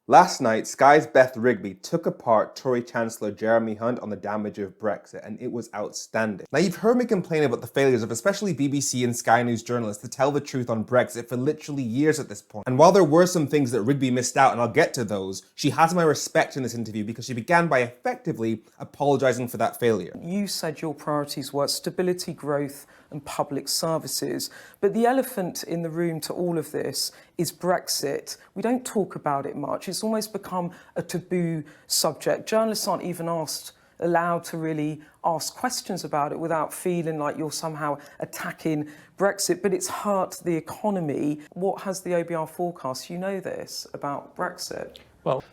Last night, Sky's Beth Rigby took apart Tory Chancellor Jeremy Hunt on the damage of Brexit, and it was outstanding. Now, you've heard me complain about the failures of especially BBC and Sky News journalists to tell the truth on Brexit for literally years at this point. And while there were some things that Rigby missed out, and I'll get to those, she has my respect in this interview because she began by effectively apologising for that failure. You said your priorities were stability, growth and public services. But the elephant in the room to all of this is Brexit. We don't talk about it much. It's almost become a taboo subject. Journalists aren't even allowed to really ask questions about it without feeling like you're somehow attacking Brexit, but it's hurt the economy. What has the OBR forecast? You know this about Brexit. Well,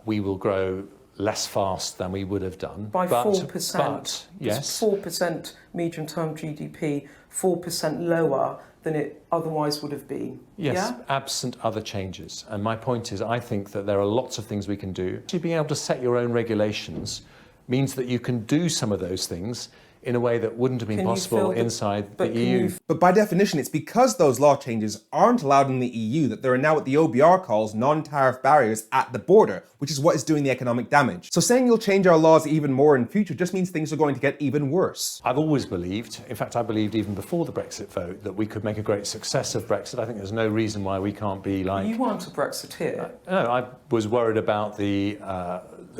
we will grow less fast than we would have done. By 4%. But, yes. It's 4% medium-term GDP, 4% lower than it otherwise would have been. Yes, yeah? Absent other changes. And my point is, I think that there are lots of things we can do. Actually, being able to set your own regulations means that you can do some of those things in a way that wouldn't have been possible inside the EU. But by definition, it's because those law changes aren't allowed in the EU that there are now what the OBR calls non-tariff barriers at the border, which is what is doing the economic damage. So saying you'll change our laws even more in future just means things are going to get even worse. I've always believed, in fact I believed even before the Brexit vote, that we could make a great success of Brexit. I think there's no reason why we can't be like... You weren't a Brexiteer. No, I was worried about the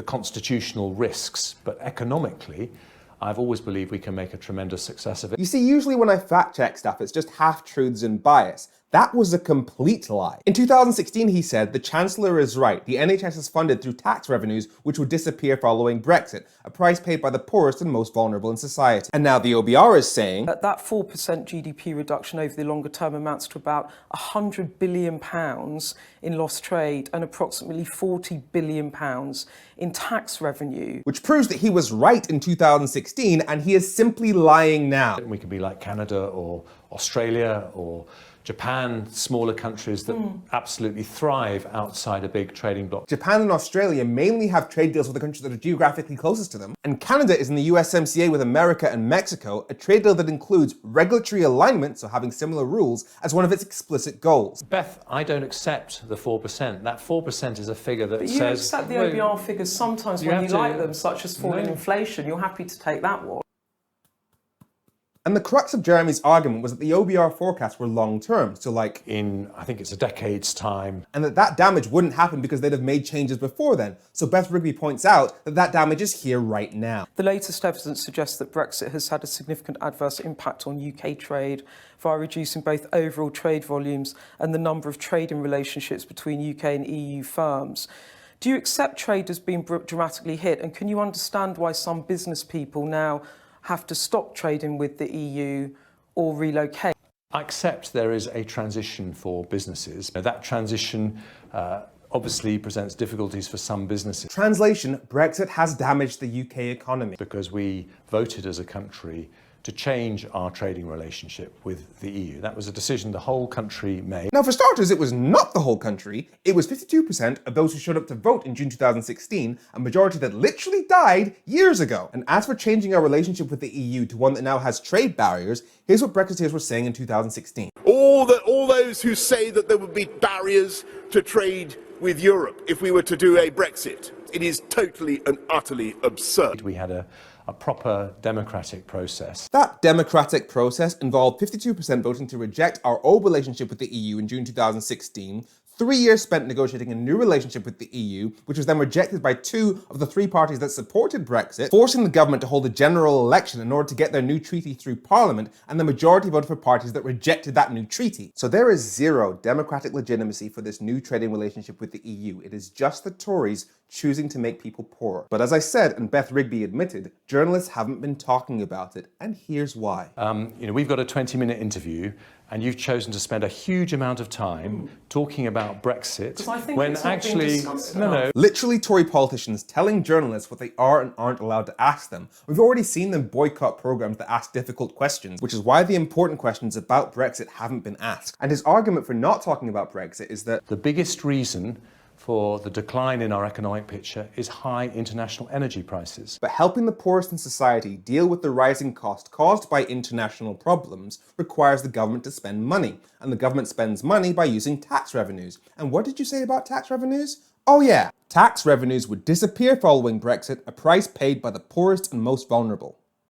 constitutional risks, but economically, I've always believed we can make a tremendous success of it. You see, usually when I fact-check stuff, it's just half-truths and bias. That was a complete lie. In 2016, he said, the Chancellor is right. The NHS is funded through tax revenues, which would disappear following Brexit, a price paid by the poorest and most vulnerable in society. And now the OBR is saying that 4% GDP reduction over the longer term amounts to about £100 billion in lost trade and approximately £40 billion in tax revenue. Which proves that he was right in 2016 and he is simply lying now. We could be like Canada or Australia or Japan, smaller countries that absolutely thrive outside a big trading bloc. Japan and Australia mainly have trade deals with the countries that are geographically closest to them. And Canada is in the USMCA with America and Mexico, a trade deal that includes regulatory alignment, so having similar rules, as one of its explicit goals. Beth, I don't accept the 4%. That 4% is a figure that but says... you accept the OBR figures sometimes when you like them, such as falling inflation. You're happy to take that one. And the crux of Jeremy's argument was that the OBR forecasts were long-term, so like in, I think it's a decade's time. And that damage wouldn't happen because they'd have made changes before then. So Beth Rigby points out that damage is here right now. The latest evidence suggests that Brexit has had a significant adverse impact on UK trade via reducing both overall trade volumes and the number of trading relationships between UK and EU firms. Do you accept trade as being dramatically hit? And can you understand why some business people now have to stop trading with the EU or relocate? I accept there is a transition for businesses. That transition obviously presents difficulties for some businesses. Translation, Brexit has damaged the UK economy. Because we voted as a country to change our trading relationship with the EU. That was a decision the whole country made. Now, for starters, it was not the whole country. It was 52% of those who showed up to vote in June 2016, a majority that literally died years ago. And as for changing our relationship with the EU to one that now has trade barriers, here's what Brexiteers were saying in 2016. All those who say that there would be barriers to trade with Europe if we were to do a Brexit, it is totally and utterly absurd. We had a proper democratic process. That democratic process involved 52% voting to reject our old relationship with the EU in June 2016, 3 years spent negotiating a new relationship with the EU, which was then rejected by 2 of the 3 parties that supported Brexit, forcing the government to hold a general election in order to get their new treaty through Parliament, and the majority voted for parties that rejected that new treaty. So there is zero democratic legitimacy for this new trading relationship with the EU. It is just the Tories choosing to make people poorer. But as I said, and Beth Rigby admitted, journalists haven't been talking about it, and here's why. We've got a 20-minute interview, and you've chosen to spend a huge amount of time talking about Brexit when actually Literally Tory politicians telling journalists what they are and aren't allowed to ask them. We've already seen them boycott programs that ask difficult questions, which is why the important questions about Brexit haven't been asked. And his argument for not talking about Brexit is that the biggest reason for the decline in our economic picture is high international energy prices. But helping the poorest in society deal with the rising cost caused by international problems requires the government to spend money, and the government spends money by using tax revenues. And what did you say about tax revenues? Oh yeah, tax revenues would disappear following Brexit, a price paid by the poorest and most vulnerable.